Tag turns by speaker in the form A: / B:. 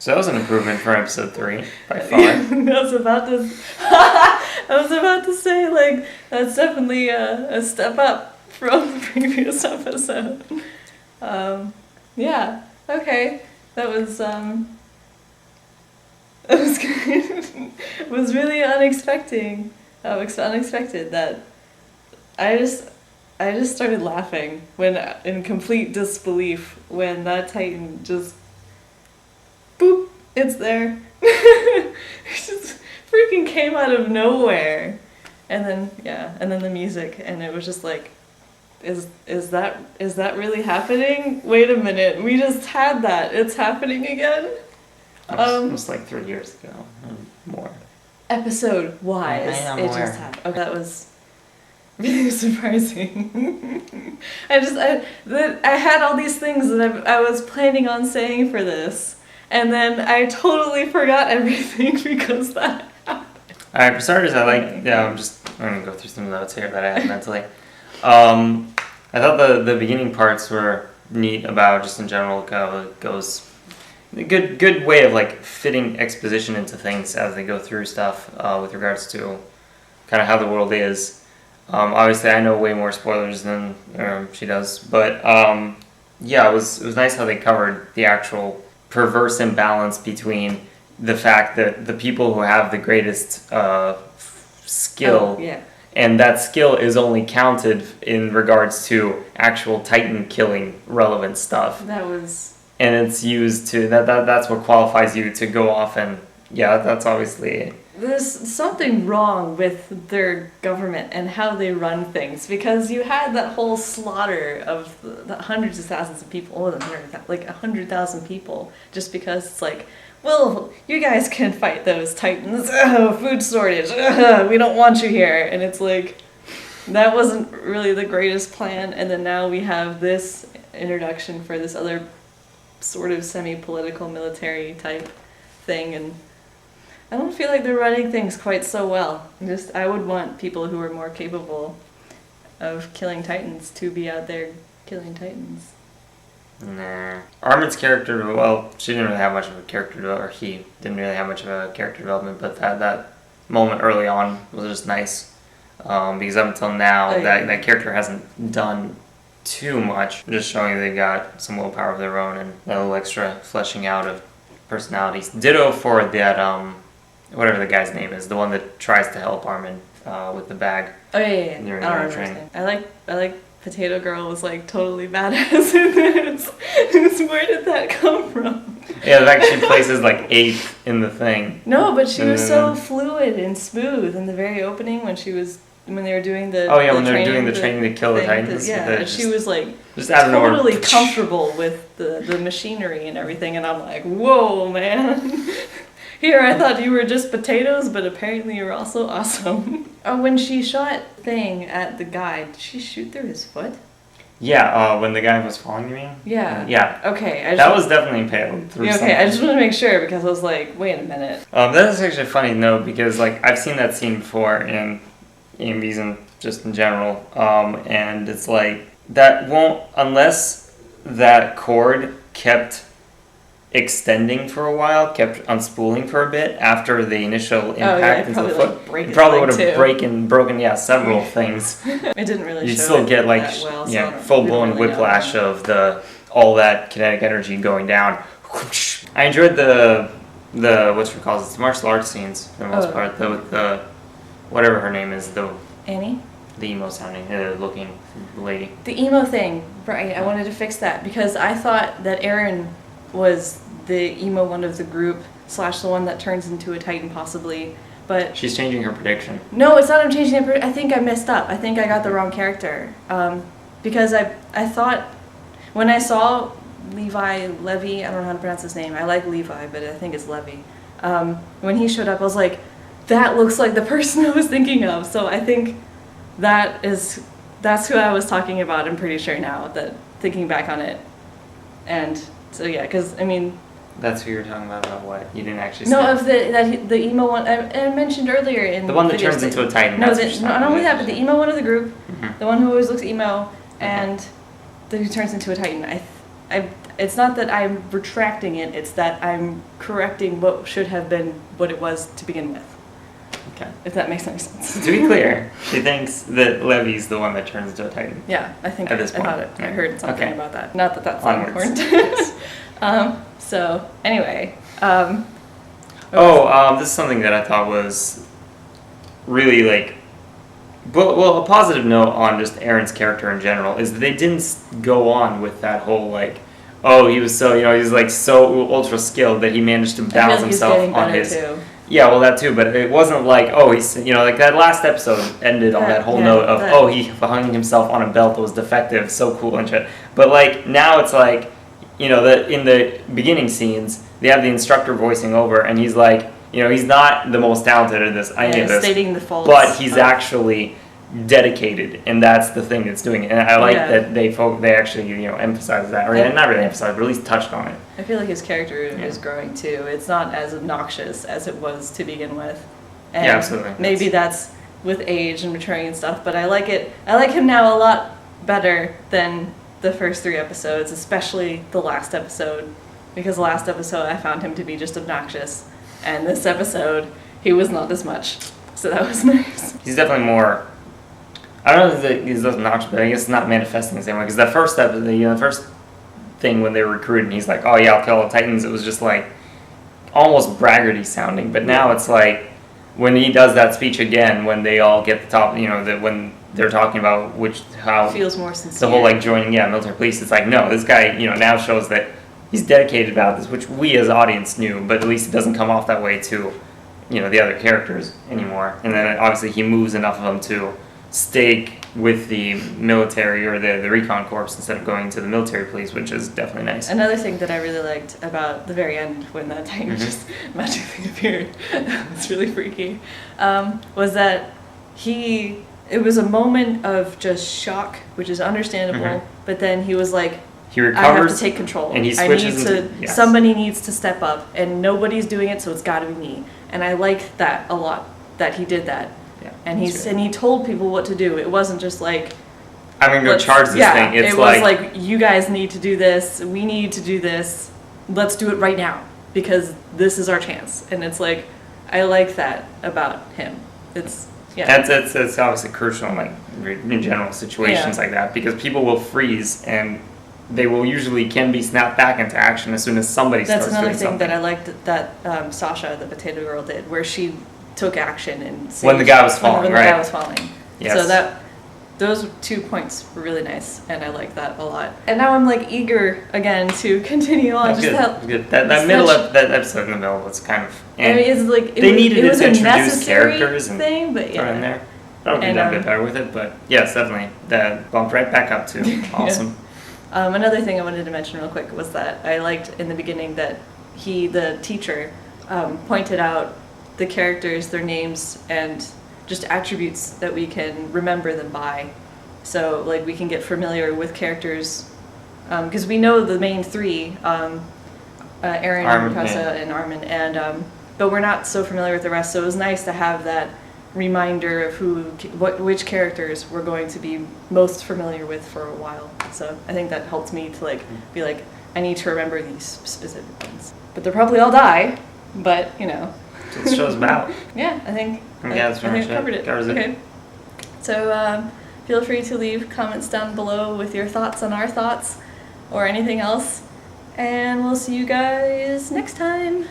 A: So that was an improvement for episode 3 by far.
B: I was about to say, like, that's definitely a step up from the previous episode. Yeah. Okay. That was it was really unexpected. Unexpected that I just started laughing when in complete disbelief when that Titan just boop, it's there. It just freaking came out of nowhere. And then the music, and it was just like, is that really happening? Wait a minute, we just had that. It's happening again?
A: It was like 3 years ago, more.
B: Episode wise, it just happened. Okay, that was really surprising. I had all these things that I was planning on saying for this, and then I totally forgot everything because that happened.
A: Alright, for starters, I'm gonna go through some notes here that I had mentally. I thought the beginning parts were neat about just in general goes a good way of like fitting exposition into things as they go through stuff with regards to kind of how the world is. Obviously, I know way more spoilers than she does, but yeah, it was nice how they covered the actual perverse imbalance between the fact that the people who have the greatest skill, and that skill is only counted in regards to actual Titan killing relevant stuff. And it's used to that's what qualifies you to go off and that's obviously.
B: There's something wrong with their government and how they run things, because you had that whole slaughter of the hundreds of thousands of people, more than 100,000 people, just because it's like, well, you guys can fight those Titans. Food shortage. We don't want you here. And it's like, that wasn't really the greatest plan. And then now we have this introduction for this other sort of semi-political military type thing, and I don't feel like they're running things quite so well. I would want people who are more capable of killing Titans to be out there killing Titans.
A: Nah. Armin's character, well, she didn't really have much of a character development, or he didn't really have much of a character development, but that moment early on was just nice. Because up until now, that character hasn't done too much, just showing they got some willpower of their own and a little extra fleshing out of personalities. Ditto for that, whatever the guy's name is, the one that tries to help Armin with the bag.
B: Oh yeah. I don't remember his name. I like Potato Girl was like totally badass in this. Where did that come from?
A: Yeah, the fact she places like 8th in the thing.
B: No, but she was so fluid and smooth in the very opening when they were doing the
A: when they were doing the training to kill the Titans.
B: She was like
A: just totally
B: comfortable with the machinery and everything, and I'm like, whoa, man. Here, I thought you were just potatoes, but apparently you're also awesome. When she shot Thing at the guy, did she shoot through his foot?
A: Yeah, when the guy was falling, you mean?
B: Yeah.
A: Yeah.
B: Okay.
A: That was definitely impaled through something.
B: I just want to make sure, because I was like, wait a minute.
A: That is actually a funny note, because like I've seen that scene before in AMVs and just in general, and it's like, that won't, unless that cord kept extending for a while, kept unspooling for a bit after the initial impact into the foot. It probably would have broken several things.
B: It didn't really
A: You'd
B: show
A: still get like full-blown
B: really
A: whiplash of all that kinetic energy going down. I enjoyed the it's martial arts scenes for the most part, with the whatever her name is,
B: Annie?
A: The emo sounding looking lady.
B: The emo thing, right? I wanted to fix that because I thought that Aaron was the emo one of the group / the one that turns into a Titan possibly, but
A: she's changing her prediction.
B: No, it's not. I'm changing it. I think I messed up. I think I got the wrong character. Because I thought when I saw Levy, I don't know how to pronounce his name. I like Levi, but I think it's Levy. When he showed up, I was like, that looks like the person I was thinking of. So I think that's who I was talking about. I'm pretty sure now that thinking back on it, and. So yeah, because I mean.
A: That's who you're talking about what? You didn't actually.
B: No, of the emo one I mentioned earlier in
A: the one that turns into a Titan.
B: No, not only that, but the emo one of the group, the one who always looks emo, and who turns into a Titan. it's not that I'm retracting it, it's that I'm correcting what should have been what it was to begin with.
A: Okay.
B: If that makes any sense.
A: To be clear, she thinks that Levy's the one that turns into a Titan.
B: Yeah, I think
A: At this point.
B: I heard something
A: Okay.
B: about that. Not that that's not
A: Onwards.
B: important. So anyway,
A: this is something that I thought was really like, well, a positive note on just Aaron's character in general is that they didn't go on with that whole like, oh, he was so, he was like so ultra skilled that he managed to
B: I feel
A: balance
B: like he's
A: himself
B: getting
A: on
B: better
A: his.
B: too.
A: Yeah, well, that too, but it wasn't like, oh, he's, like that last episode ended on that whole note of, oh, he hung himself on a belt that was defective, so cool and shit. But like now it's like, in the beginning scenes, they have the instructor voicing over, and he's like, he's not the most talented at this, any of this,
B: stating the faults,
A: but he's actually dedicated, and that's the thing that's doing it. And I like that they actually emphasize that, or not really emphasize, but at least touched on it.
B: I feel like his character is growing too. It's not as obnoxious as it was to begin with. And
A: yeah, absolutely.
B: Maybe that's with age and maturing and stuff, but I like it. I like him now a lot better than the first 3 episodes, especially the last episode, because the last episode I found him to be just obnoxious, and this episode he was not as much. So that was nice.
A: He's definitely more. I don't know if he's obnoxious, but I guess it's not manifesting the same way. Because that first episode, the first thing when they were recruiting, he's like, "Oh yeah, I'll kill all the Titans." It was just like almost braggarty sounding. But now it's like when he does that speech again, when they all get the top, when they're talking about how
B: feels more sincere.
A: The whole like joining, military police. It's like no, this guy, now shows that he's dedicated about this, which we as audience knew, but at least it doesn't come off that way to, the other characters anymore. And then obviously he moves enough of them to stay with the military or the recon corps instead of going to the military police, which is definitely nice.
B: Another thing that I really liked about the very end when the Titan just magically appeared, it's really freaky, was that it was a moment of just shock, which is understandable, but then he was like,
A: he recovers,
B: I have to take control.
A: And he switches
B: somebody needs to step up, and nobody's doing it, so it's got to be me. And I like that a lot, that he did that.
A: Yeah,
B: and he told people what to do. It wasn't just like,
A: I'm going to go charge this thing.
B: It was like, you guys need to do this. We need to do this. Let's do it right now because this is our chance. And it's like, I like that about him. It's That's
A: obviously crucial in general situations like that, because people will freeze and they will usually can be snapped back into action as soon as somebody starts doing something.
B: That's another thing that I liked that Sasha, the potato girl, did, where she took action and saved
A: when the guy was falling,
B: when
A: right?
B: the guy was falling.
A: Yes.
B: So those 2 points were really nice, and I like that a lot. And now I'm eager again to continue on.
A: That's good. That episode in the middle was kind of.
B: It's like
A: they needed
B: it was
A: to
B: a
A: introduce
B: necessary
A: characters and
B: thing, but
A: throw in there. That would be done a bit better with it, but yes, definitely that bumped right back up to awesome.
B: Another thing I wanted to mention real quick was that I liked in the beginning that the teacher, pointed out the characters, their names, and just attributes that we can remember them by. So we can get familiar with characters, because we know the main 3, Aaron, Mikasa, and Armin, and but we're not so familiar with the rest. So it was nice to have that reminder of which characters we're going to be most familiar with for a while. So I think that helped me to be like, I need to remember these specific ones. But they'll probably all die, but
A: That's what the show's about.
B: Yeah, I think I covered it. Okay. So feel free to leave comments down below with your thoughts on our thoughts or anything else. And we'll see you guys next time.